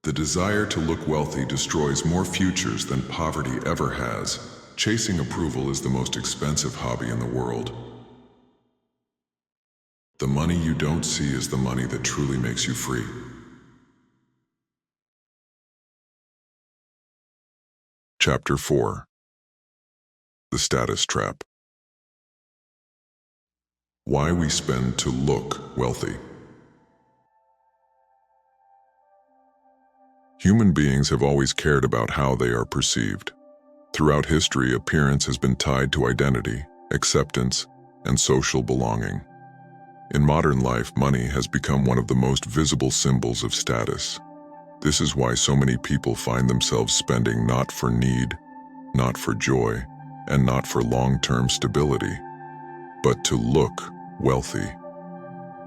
The desire to look wealthy destroys more futures than poverty ever has. Chasing approval is the most expensive hobby in the world. The money you don't see is the money that truly makes you free. Chapter 4. The Status Trap. Why we spend to look wealthy. Human beings have always cared about how they are perceived. Throughout history, appearance has been tied to identity, acceptance, and social belonging. In modern life, money has become one of the most visible symbols of status. This is why so many people find themselves spending not for need, not for joy, and not for long-term stability, but to look wealthy.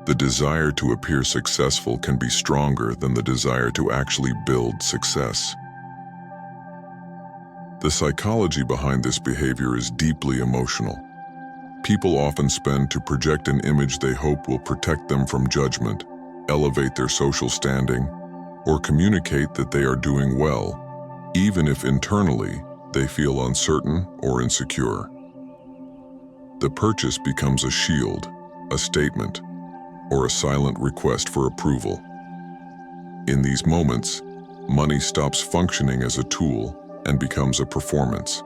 The desire to appear successful can be stronger than the desire to actually build success. The psychology behind this behavior is deeply emotional. People often spend to project an image they hope will protect them from judgment, elevate their social standing, or communicate that they are doing well, even if internally they feel uncertain or insecure. The purchase becomes a shield, a statement, or a silent request for approval. In these moments, money stops functioning as a tool and becomes a performance.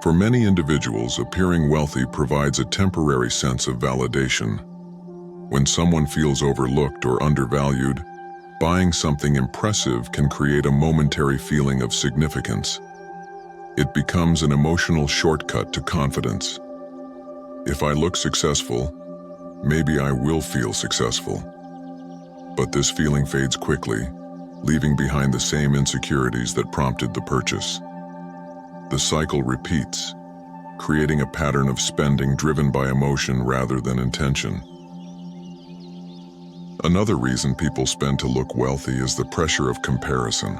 For many individuals, appearing wealthy provides a temporary sense of validation. When someone feels overlooked or undervalued, buying something impressive can create a momentary feeling of significance. It becomes an emotional shortcut to confidence. If I look successful, maybe I will feel successful. But this feeling fades quickly, leaving behind the same insecurities that prompted the purchase. The cycle repeats, creating a pattern of spending driven by emotion rather than intention. Another reason people spend to look wealthy is the pressure of comparison.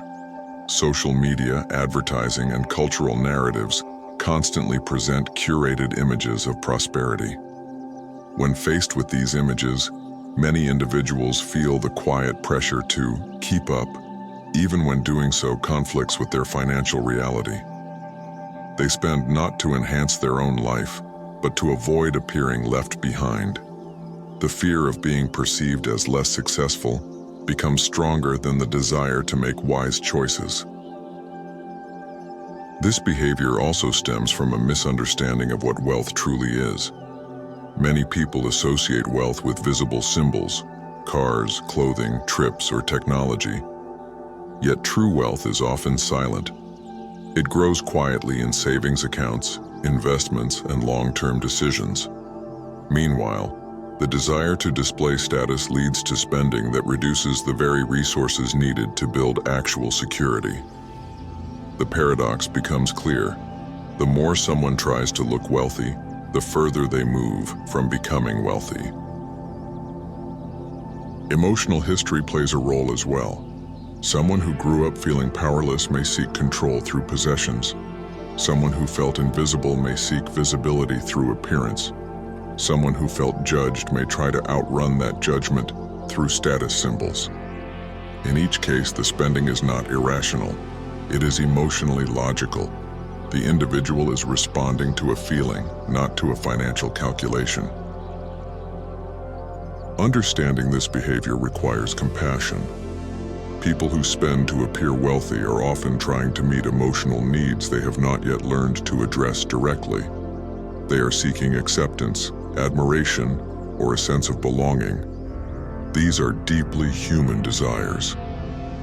Social media, advertising, and cultural narratives constantly present curated images of prosperity. When faced with these images, many individuals feel the quiet pressure to keep up, even when doing so conflicts with their financial reality. They spend not to enhance their own life, but to avoid appearing left behind. The fear of being perceived as less successful becomes stronger than the desire to make wise choices. This behavior also stems from a misunderstanding of what wealth truly is. Many people associate wealth with visible symbols, cars, clothing, trips, or technology. Yet true wealth is often silent. It grows quietly in savings accounts, investments, and long-term decisions. Meanwhile, the desire to display status leads to spending that reduces the very resources needed to build actual security. The paradox becomes clear. The more someone tries to look wealthy, the further they move from becoming wealthy. Emotional history plays a role as well. Someone who grew up feeling powerless may seek control through possessions. Someone who felt invisible may seek visibility through appearance. Someone who felt judged may try to outrun that judgment through status symbols. In each case, the spending is not irrational. It is emotionally logical. The individual is responding to a feeling, not to a financial calculation. Understanding this behavior requires compassion. People who spend to appear wealthy are often trying to meet emotional needs they have not yet learned to address directly. They are seeking acceptance, admiration, or a sense of belonging. These are deeply human desires.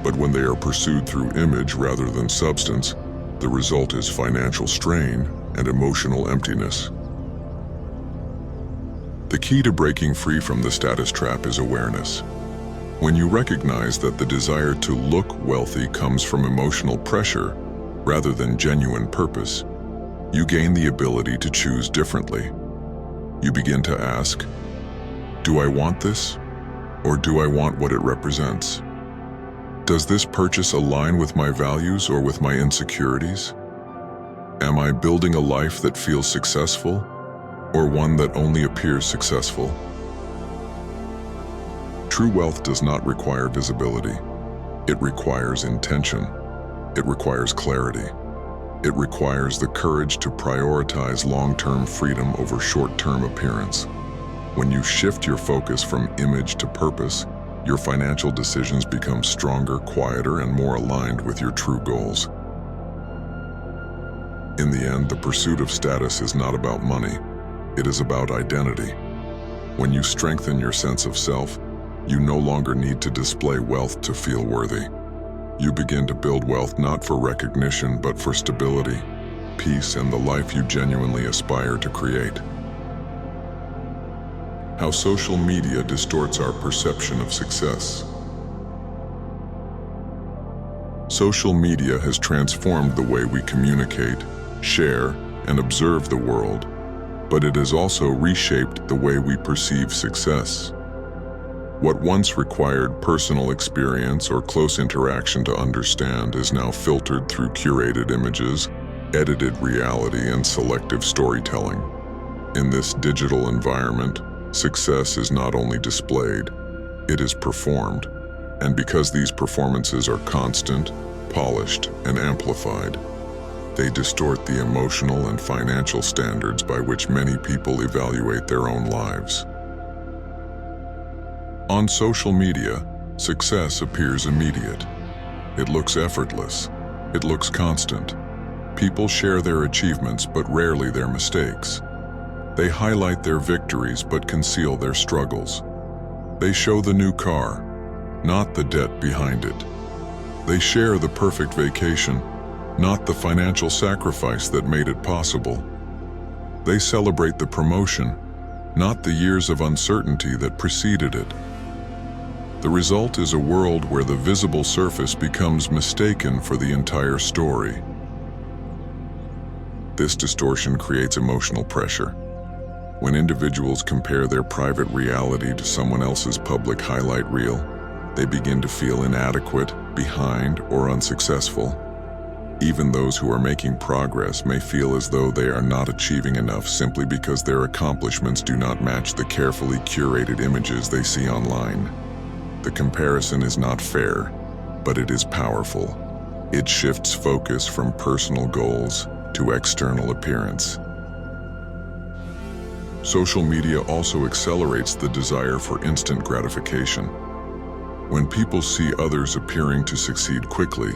But when they are pursued through image rather than substance, the result is financial strain and emotional emptiness. The key to breaking free from the status trap is awareness. When you recognize that the desire to look wealthy comes from emotional pressure rather than genuine purpose, you gain the ability to choose differently. You begin to ask, do I want this, or do I want what it represents? Does this purchase align with my values or with my insecurities? Am I building a life that feels successful, or one that only appears successful? True wealth does not require visibility. It requires intention. It requires clarity. It requires the courage to prioritize long-term freedom over short-term appearance. When you shift your focus from image to purpose, your financial decisions become stronger, quieter, and more aligned with your true goals. In the end, the pursuit of status is not about money. It is about identity. When you strengthen your sense of self, you no longer need to display wealth to feel worthy. You begin to build wealth not for recognition, but for stability, peace, and the life you genuinely aspire to create. How social media distorts our perception of success. Social media has transformed the way we communicate, share, and observe the world, but it has also reshaped the way we perceive success. What once required personal experience or close interaction to understand is now filtered through curated images, edited reality, and selective storytelling. In this digital environment, success is not only displayed, it is performed. And because these performances are constant, polished, and amplified, they distort the emotional and financial standards by which many people evaluate their own lives. On social media, success appears immediate. It looks effortless. It looks constant. People share their achievements, but rarely their mistakes. They highlight their victories, but conceal their struggles. They show the new car, not the debt behind it. They share the perfect vacation, not the financial sacrifice that made it possible. They celebrate the promotion, not the years of uncertainty that preceded it. The result is a world where the visible surface becomes mistaken for the entire story. This distortion creates emotional pressure. When individuals compare their private reality to someone else's public highlight reel, they begin to feel inadequate, behind, or unsuccessful. Even those who are making progress may feel as though they are not achieving enough simply because their accomplishments do not match the carefully curated images they see online. The comparison is not fair, but it is powerful. It shifts focus from personal goals to external appearance. Social media also accelerates the desire for instant gratification. When people see others appearing to succeed quickly,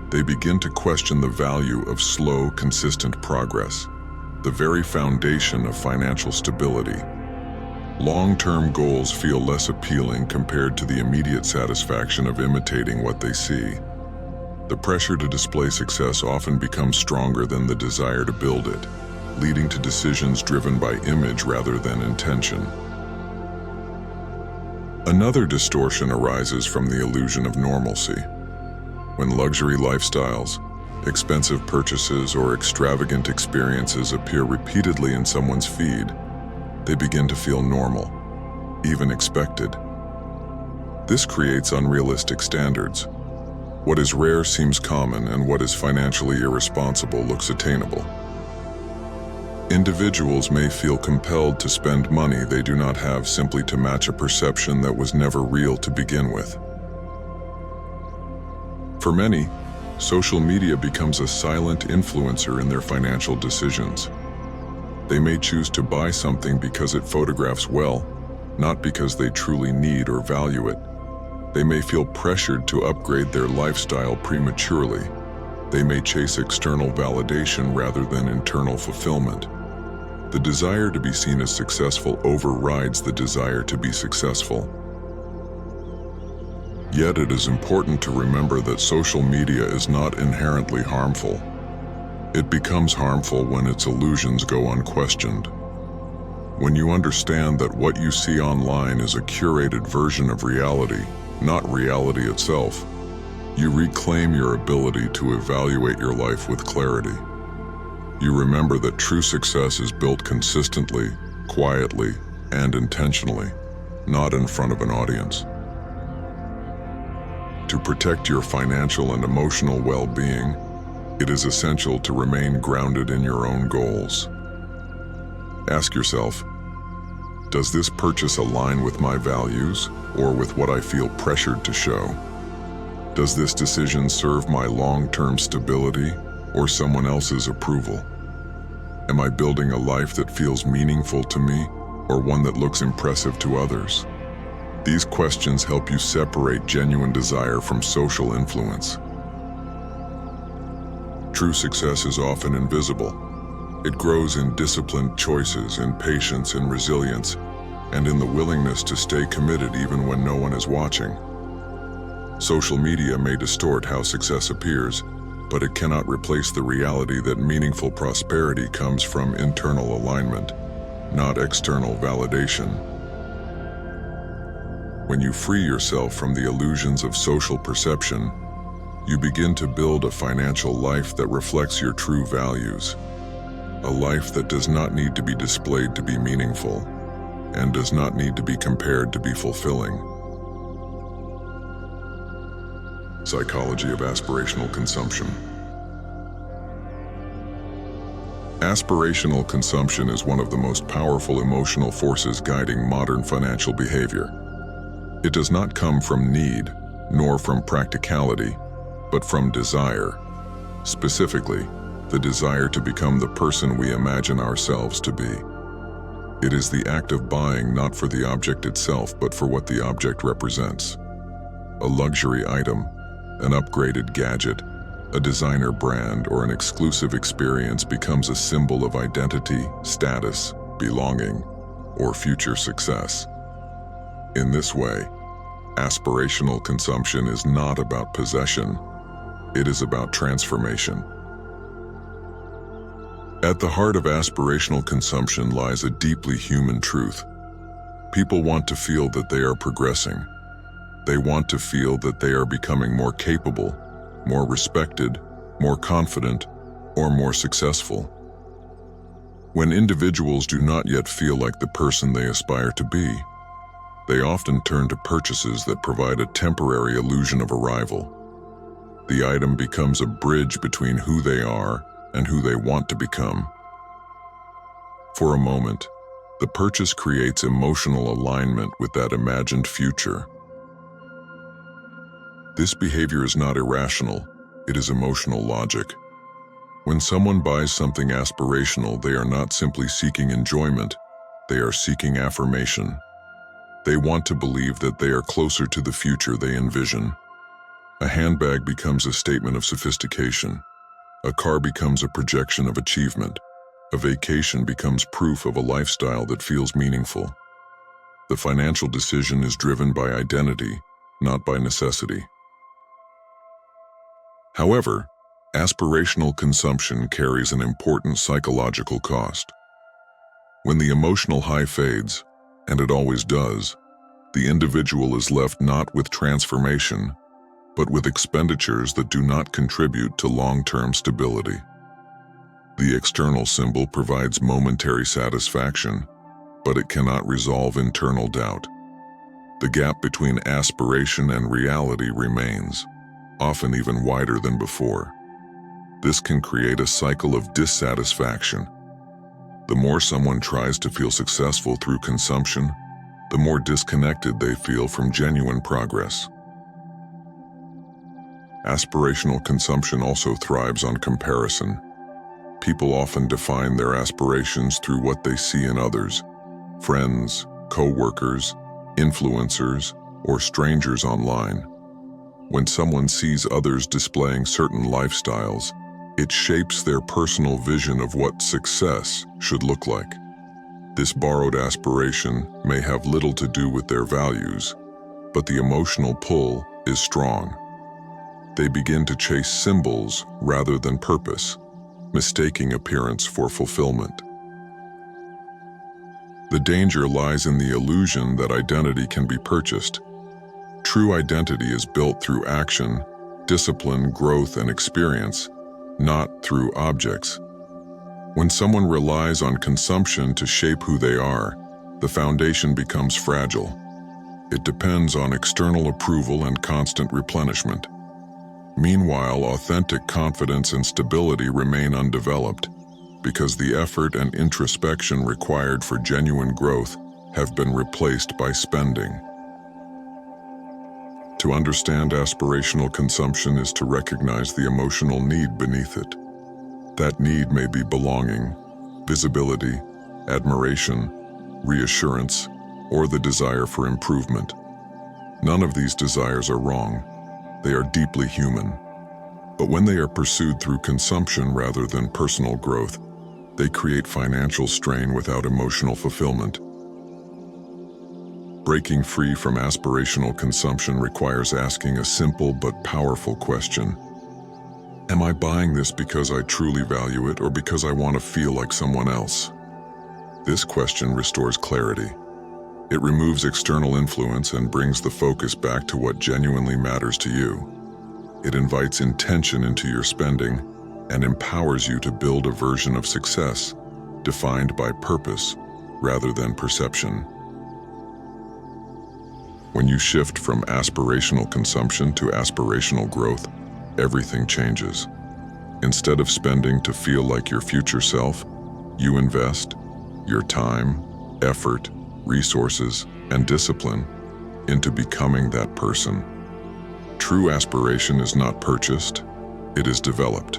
they begin to question the value of slow, consistent progress, the very foundation of financial stability. Long-term goals feel less appealing compared to the immediate satisfaction of imitating what they see. The pressure to display success often becomes stronger than the desire to build it, leading to decisions driven by image rather than intention. Another distortion arises from the illusion of normalcy. When luxury lifestyles, expensive purchases, or extravagant experiences appear repeatedly in someone's feed, they begin to feel normal, even expected. This creates unrealistic standards. What is rare seems common, and what is financially irresponsible looks attainable. Individuals may feel compelled to spend money they do not have simply to match a perception that was never real to begin with. For many, social media becomes a silent influencer in their financial decisions. They may choose to buy something because it photographs well, not because they truly need or value it. They may feel pressured to upgrade their lifestyle prematurely. They may chase external validation rather than internal fulfillment. The desire to be seen as successful overrides the desire to be successful. Yet it is important to remember that social media is not inherently harmful. It becomes harmful when its illusions go unquestioned. When you understand that what you see online is a curated version of reality, not reality itself, you reclaim your ability to evaluate your life with clarity. You remember that true success is built consistently, quietly, and intentionally, not in front of an audience. To protect your financial and emotional well-being, it is essential to remain grounded in your own goals. Ask yourself, does this purchase align with my values or with what I feel pressured to show? Does this decision serve my long-term stability or someone else's approval? Am I building a life that feels meaningful to me or one that looks impressive to others? These questions help you separate genuine desire from social influence. True success is often invisible. It grows in disciplined choices, in patience and resilience, and in the willingness to stay committed even when no one is watching. Social media may distort how success appears, but it cannot replace the reality that meaningful prosperity comes from internal alignment, not external validation. When you free yourself from the illusions of social perception, you begin to build a financial life that reflects your true values. A life that does not need to be displayed to be meaningful, and does not need to be compared to be fulfilling. Psychology of aspirational consumption. Aspirational consumption is one of the most powerful emotional forces guiding modern financial behavior. It does not come from need, nor from practicality, but from desire. Specifically, the desire to become the person we imagine ourselves to be. It is the act of buying not for the object itself, but for what the object represents. A luxury item, an upgraded gadget, a designer brand, or an exclusive experience becomes a symbol of identity, status, belonging, or future success. In this way, aspirational consumption is not about possession, it is about transformation. At the heart of aspirational consumption lies a deeply human truth. People want to feel that they are progressing. They want to feel that they are becoming more capable, more respected, more confident, or more successful. When individuals do not yet feel like the person they aspire to be, they often turn to purchases that provide a temporary illusion of arrival. The item becomes a bridge between who they are and who they want to become. For a moment, the purchase creates emotional alignment with that imagined future. This behavior is not irrational, it is emotional logic. When someone buys something aspirational, they are not simply seeking enjoyment, they are seeking affirmation. They want to believe that they are closer to the future they envision. A handbag becomes a statement of sophistication. A car becomes a projection of achievement. A vacation becomes proof of a lifestyle that feels meaningful. The financial decision is driven by identity, not by necessity. However, aspirational consumption carries an important psychological cost. When the emotional high fades, and it always does, the individual is left not with transformation, but with expenditures that do not contribute to long-term stability. The external symbol provides momentary satisfaction, but it cannot resolve internal doubt. The gap between aspiration and reality remains, often even wider than before. This can create a cycle of dissatisfaction. The more someone tries to feel successful through consumption, the more disconnected they feel from genuine progress. Aspirational consumption also thrives on comparison. People often define their aspirations through what they see in others, friends, co-workers, influencers, or strangers online. When someone sees others displaying certain lifestyles, it shapes their personal vision of what success should look like. This borrowed aspiration may have little to do with their values, but the emotional pull is strong. They begin to chase symbols rather than purpose, mistaking appearance for fulfillment. The danger lies in the illusion that identity can be purchased. True identity is built through action, discipline, growth, and experience, not through objects. When someone relies on consumption to shape who they are, the foundation becomes fragile. It depends on external approval and constant replenishment. Meanwhile, authentic confidence and stability remain undeveloped because the effort and introspection required for genuine growth have been replaced by spending. To understand aspirational consumption is to recognize the emotional need beneath it. That need may be belonging, visibility, admiration, reassurance, or the desire for improvement. None of these desires are wrong. They are deeply human. But when they are pursued through consumption rather than personal growth, they create financial strain without emotional fulfillment. Breaking free from aspirational consumption requires asking a simple but powerful question. Am I buying this because I truly value it or because I want to feel like someone else? This question restores clarity. It removes external influence and brings the focus back to what genuinely matters to you. It invites intention into your spending and empowers you to build a version of success defined by purpose rather than perception. When you shift from aspirational consumption to aspirational growth, everything changes. Instead of spending to feel like your future self, you invest your time, effort, resources, and discipline into becoming that person. True aspiration is not purchased, it is developed.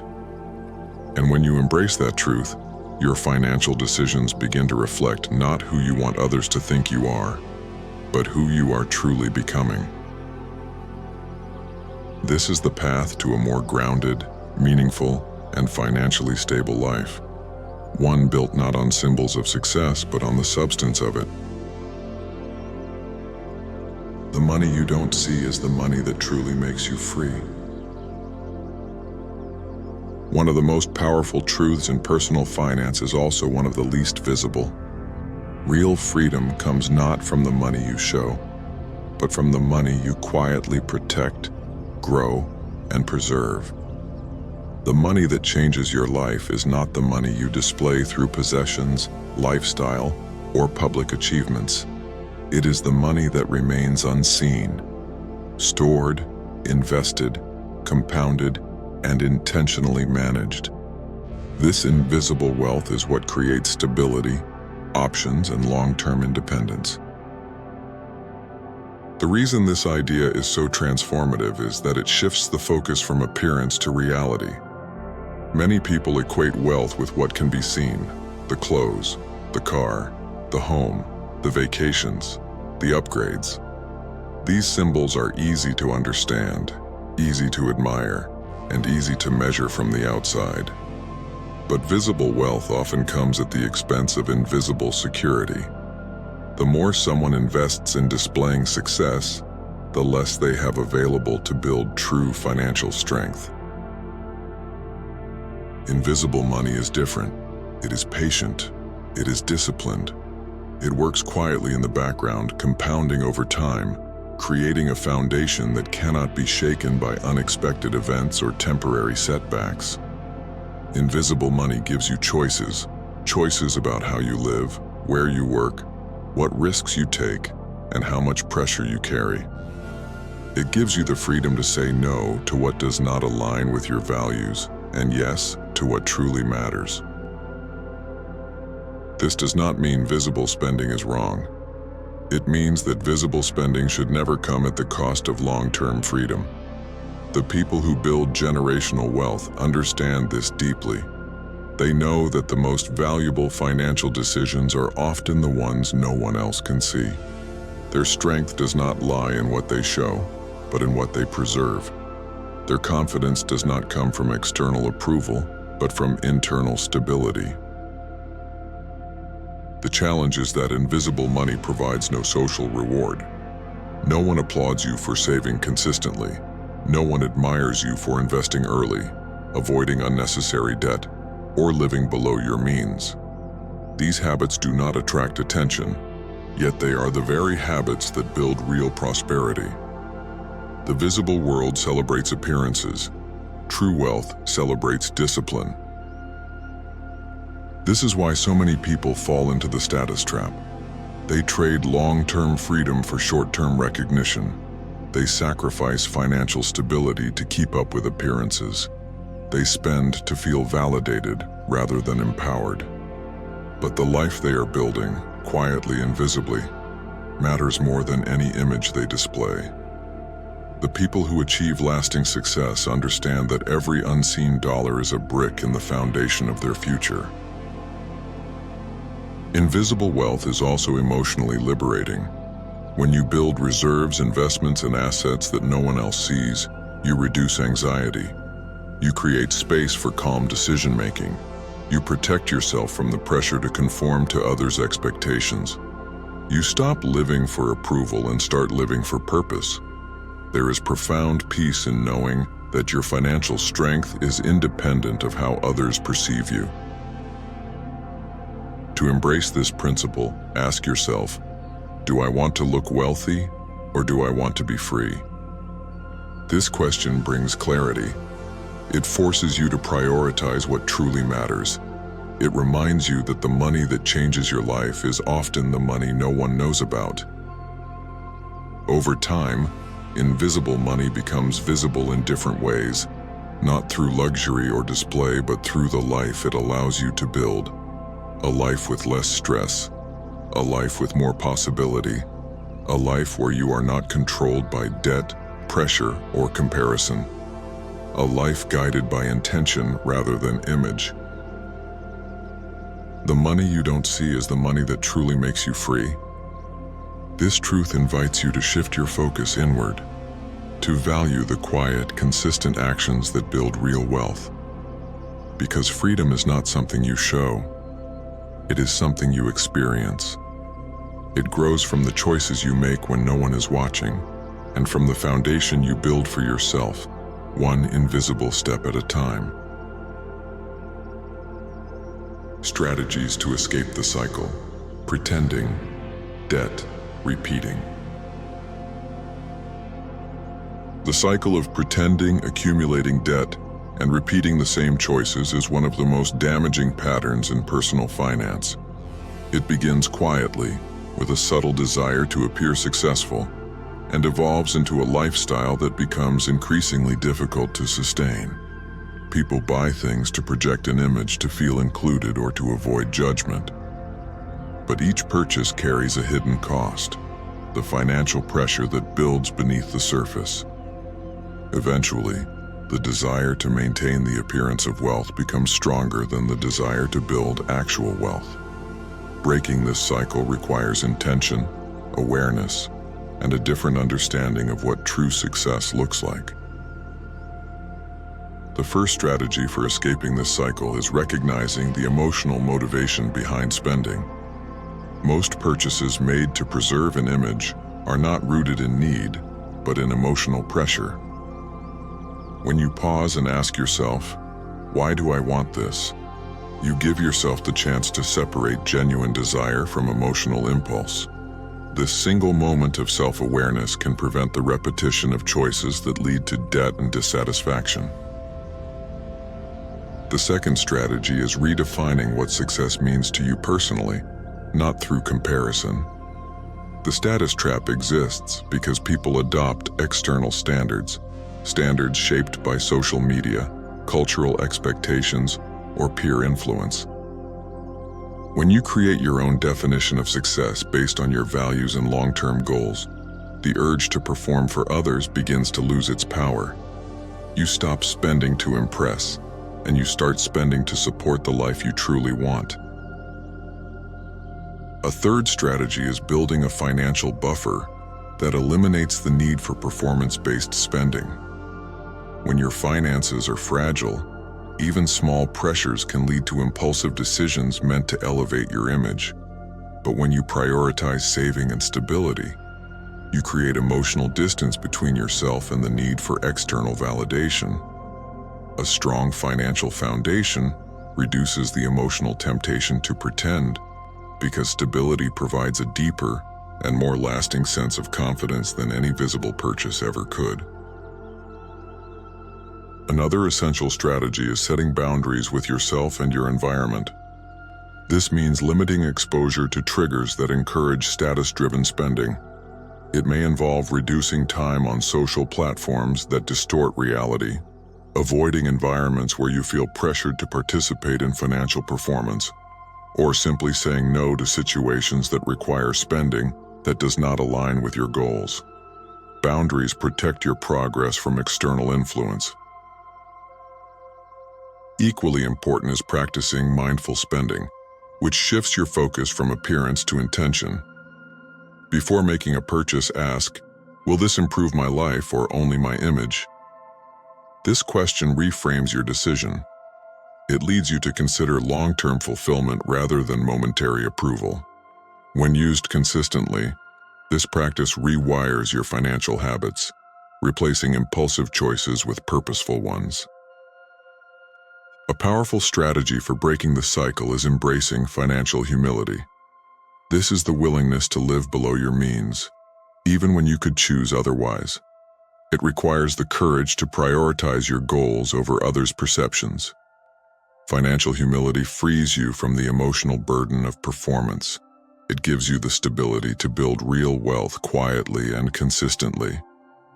And when you embrace that truth, your financial decisions begin to reflect not who you want others to think you are, but who you are truly becoming. This is the path to a more grounded, meaningful, and financially stable life. One built not on symbols of success, but on the substance of it. The money you don't see is the money that truly makes you free. One of the most powerful truths in personal finance is also one of the least visible. Real freedom comes not from the money you show, but from the money you quietly protect, grow, and preserve. The money that changes your life is not the money you display through possessions, lifestyle, or public achievements. It is the money that remains unseen, stored, invested, compounded, and intentionally managed. This invisible wealth is what creates stability, options, and long-term independence. The reason this idea is so transformative is that it shifts the focus from appearance to reality. Many people equate wealth with what can be seen: the clothes, the car, the home, the vacations, the upgrades. These symbols are easy to understand, easy to admire, and easy to measure from the outside. But visible wealth often comes at the expense of invisible security. The more someone invests in displaying success, the less they have available to build true financial strength. Invisible money is different. It is patient. It is disciplined. It works quietly in the background, compounding over time, creating a foundation that cannot be shaken by unexpected events or temporary setbacks. Invisible money gives you choices about how you live, where you work, what risks you take, and how much pressure you carry. It gives you the freedom to say no to what does not align with your values, and yes to what truly matters. This does not mean visible spending is wrong. It means that visible spending should never come at the cost of long-term freedom. The people who build generational wealth understand this deeply. They know that the most valuable financial decisions are often the ones no one else can see. Their strength does not lie in what they show, but in what they preserve. Their confidence does not come from external approval, but from internal stability. The challenge is that invisible money provides no social reward. No one applauds you for saving consistently. No one admires you for investing early, avoiding unnecessary debt, or living below your means. These habits do not attract attention, yet they are the very habits that build real prosperity. The visible world celebrates appearances. True wealth celebrates discipline. This is why so many people fall into the status trap. They trade long-term freedom for short-term recognition. They sacrifice financial stability to keep up with appearances. They spend to feel validated rather than empowered. But the life they are building, quietly and visibly, matters more than any image they display. The people who achieve lasting success understand that every unseen dollar is a brick in the foundation of their future. Invisible wealth is also emotionally liberating. When you build reserves, investments, and assets that no one else sees, you reduce anxiety. You create space for calm decision-making. You protect yourself from the pressure to conform to others' expectations. You stop living for approval and start living for purpose. There is profound peace in knowing that your financial strength is independent of how others perceive you. To embrace this principle, ask yourself, do I want to look wealthy or do I want to be free? This question brings clarity. It forces you to prioritize what truly matters. It reminds you that the money that changes your life is often the money no one knows about. Over time, invisible money becomes visible in different ways, not through luxury or display, but through the life it allows you to build. A life with less stress, a life with more possibility, a life where you are not controlled by debt, pressure, or comparison. A life guided by intention rather than image. The money you don't see is the money that truly makes you free. This truth invites you to shift your focus inward, to value the quiet, consistent actions that build real wealth. Because freedom is not something you show, it is something you experience. It grows from the choices you make when no one is watching, and from the foundation you build for yourself, one invisible step at a time. Strategies to escape the cycle: pretending, debt, repeating. The cycle of pretending, accumulating debt, and repeating the same choices is one of the most damaging patterns in personal finance. It begins quietly, with a subtle desire to appear successful, and evolves into a lifestyle that becomes increasingly difficult to sustain. People buy things to project an image, to feel included, or to avoid judgment. But each purchase carries a hidden cost, the financial pressure that builds beneath the surface. Eventually, the desire to maintain the appearance of wealth becomes stronger than the desire to build actual wealth. Breaking this cycle requires intention, awareness, and a different understanding of what true success looks like. The first strategy for escaping this cycle is recognizing the emotional motivation behind spending. Most purchases made to preserve an image are not rooted in need, but in emotional pressure. When you pause and ask yourself, "Why do I want this?" you give yourself the chance to separate genuine desire from emotional impulse. This single moment of self-awareness can prevent the repetition of choices that lead to debt and dissatisfaction. The second strategy is redefining what success means to you personally, not through comparison. The status trap exists because people adopt external standards shaped by social media, cultural expectations, or peer influence. When you create your own definition of success based on your values and long-term goals, the urge to perform for others begins to lose its power. You stop spending to impress, and you start spending to support the life you truly want. A third strategy is building a financial buffer that eliminates the need for performance-based spending. When your finances are fragile, even small pressures can lead to impulsive decisions meant to elevate your image. But when you prioritize saving and stability, you create emotional distance between yourself and the need for external validation. A strong financial foundation reduces the emotional temptation to pretend, because stability provides a deeper and more lasting sense of confidence than any visible purchase ever could. Another essential strategy is setting boundaries with yourself and your environment. This means limiting exposure to triggers that encourage status-driven spending. It may involve reducing time on social platforms that distort reality, avoiding environments where you feel pressured to participate in financial performance, or simply saying no to situations that require spending that does not align with your goals. Boundaries protect your progress from external influence. Equally important is practicing mindful spending, which shifts your focus from appearance to intention. Before making a purchase, ask, "Will this improve my life or only my image?" This question reframes your decision. It leads you to consider long-term fulfillment rather than momentary approval. When used consistently, this practice rewires your financial habits, replacing impulsive choices with purposeful ones. A powerful strategy for breaking the cycle is embracing financial humility. This is the willingness to live below your means, even when you could choose otherwise. It requires the courage to prioritize your goals over others' perceptions. Financial humility frees you from the emotional burden of performance. It gives you the stability to build real wealth quietly and consistently.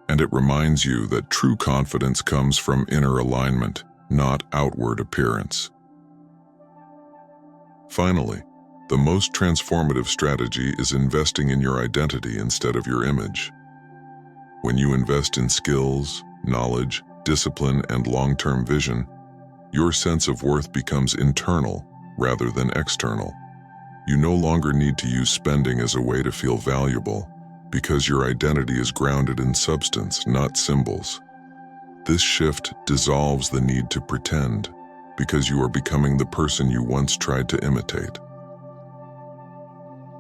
And it reminds you that true confidence comes from inner alignment, not outward appearance. Finally, the most transformative strategy is investing in your identity instead of your image. When you invest in skills, knowledge, discipline, and long-term vision, your sense of worth becomes internal rather than external. You no longer need to use spending as a way to feel valuable, because your identity is grounded in substance, not symbols. This shift dissolves the need to pretend, because you are becoming the person you once tried to imitate.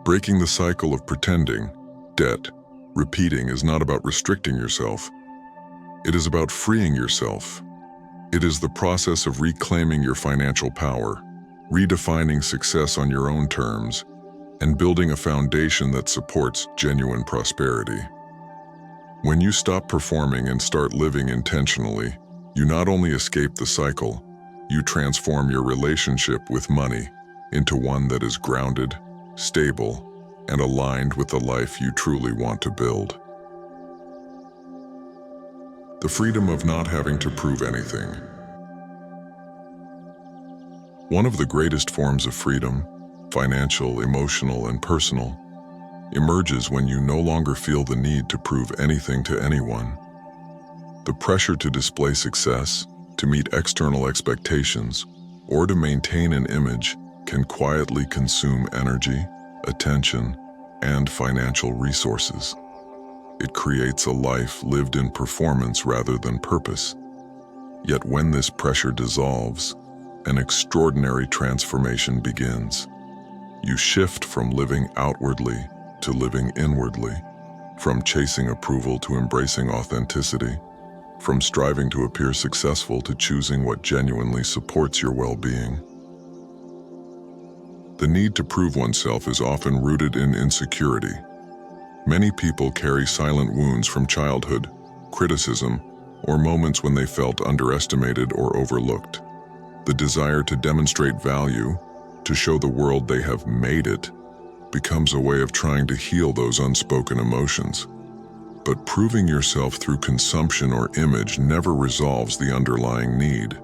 Breaking the cycle of pretending, debt, repeating is not about restricting yourself. It is about freeing yourself. It is the process of reclaiming your financial power, redefining success on your own terms, and building a foundation that supports genuine prosperity. When you stop performing and start living intentionally, you not only escape the cycle, you transform your relationship with money into one that is grounded, stable, and aligned with the life you truly want to build. The freedom of not having to prove anything. One of the greatest forms of freedom, financial, emotional, and personal, emerges when you no longer feel the need to prove anything to anyone. The pressure to display success, to meet external expectations, or to maintain an image can quietly consume energy, attention, and financial resources. It creates a life lived in performance rather than purpose. Yet when this pressure dissolves, an extraordinary transformation begins. You shift from living outwardly to living inwardly, from chasing approval to embracing authenticity, from striving to appear successful to choosing what genuinely supports your well-being. The need to prove oneself is often rooted in insecurity. Many people carry silent wounds from childhood, criticism, or moments when they felt underestimated or overlooked. The desire to demonstrate value, to show the world they have made it, becomes a way of trying to heal those unspoken emotions. But proving yourself through consumption or image never resolves the underlying need.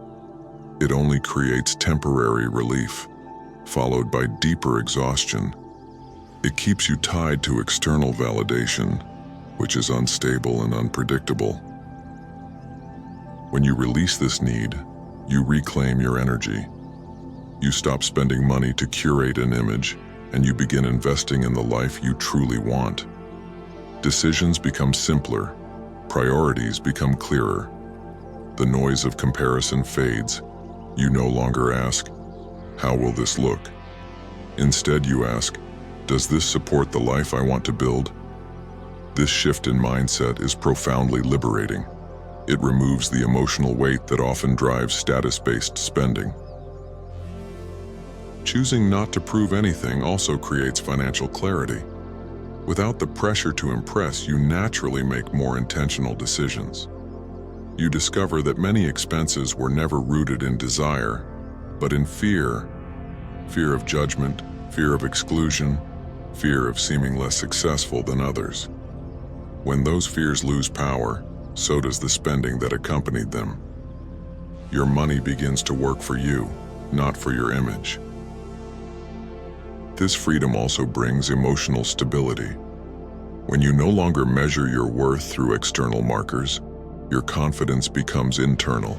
It only creates temporary relief, followed by deeper exhaustion. It keeps you tied to external validation, which is unstable and unpredictable. When you release this need, you reclaim your energy. You stop spending money to curate an image, and you begin investing in the life you truly want. Decisions become simpler, priorities become clearer. The noise of comparison fades. You no longer ask, "How will this look?" Instead, you ask, "Does this support the life I want to build?" This shift in mindset is profoundly liberating. It removes the emotional weight that often drives status-based spending. Choosing not to prove anything also creates financial clarity. Without the pressure to impress, you naturally make more intentional decisions. You discover that many expenses were never rooted in desire, but in fear. Fear of judgment, fear of exclusion, fear of seeming less successful than others. When those fears lose power, so does the spending that accompanied them. Your money begins to work for you, not for your image. This freedom also brings emotional stability. When you no longer measure your worth through external markers, your confidence becomes internal.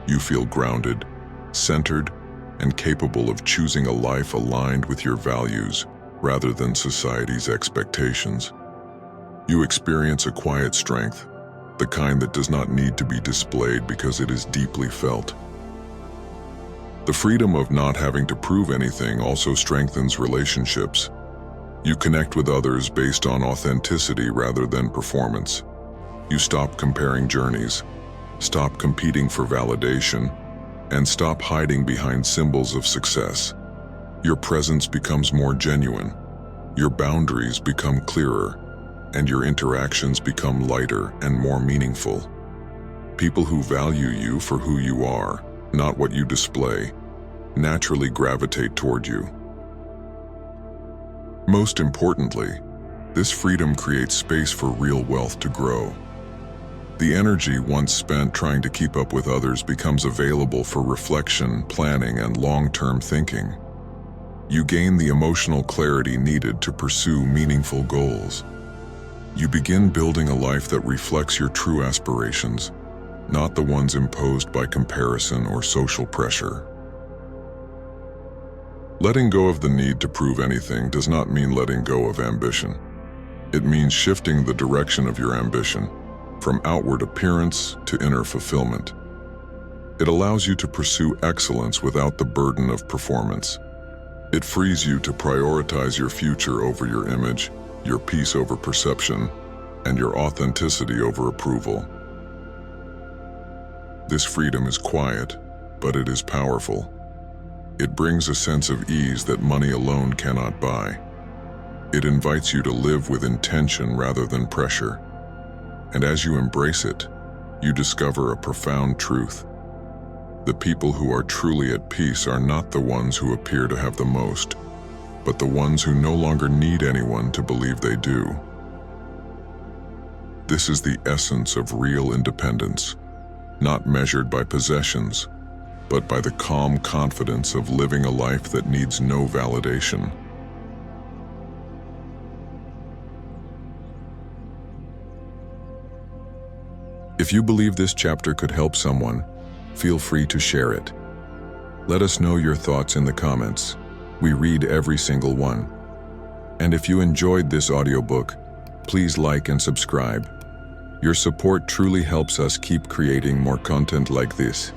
You feel grounded, centered, and capable of choosing a life aligned with your values rather than society's expectations. You experience a quiet strength, the kind that does not need to be displayed because it is deeply felt. The freedom of not having to prove anything also strengthens relationships. You connect with others based on authenticity rather than performance. You stop comparing journeys, stop competing for validation, and stop hiding behind symbols of success. Your presence becomes more genuine, your boundaries become clearer, and your interactions become lighter and more meaningful. People who value you for who you are, not what you display, naturally gravitate toward you. Most importantly, this freedom creates space for real wealth to grow. The energy once spent trying to keep up with others becomes available for reflection, planning, and long-term thinking. You gain the emotional clarity needed to pursue meaningful goals. You begin building a life that reflects your true aspirations, not the ones imposed by comparison or social pressure. Letting go of the need to prove anything does not mean letting go of ambition. It means shifting the direction of your ambition, from outward appearance to inner fulfillment. It allows you to pursue excellence without the burden of performance. It frees you to prioritize your future over your image, your peace over perception, and your authenticity over approval. This freedom is quiet, but it is powerful. It brings a sense of ease that money alone cannot buy. It invites you to live with intention rather than pressure. And as you embrace it, you discover a profound truth. The people who are truly at peace are not the ones who appear to have the most, but the ones who no longer need anyone to believe they do. This is the essence of real independence, not measured by possessions, but by the calm confidence of living a life that needs no validation. If you believe this chapter could help someone, feel free to share it. Let us know your thoughts in the comments. We read every single one. And if you enjoyed this audiobook, please like and subscribe. Your support truly helps us keep creating more content like this.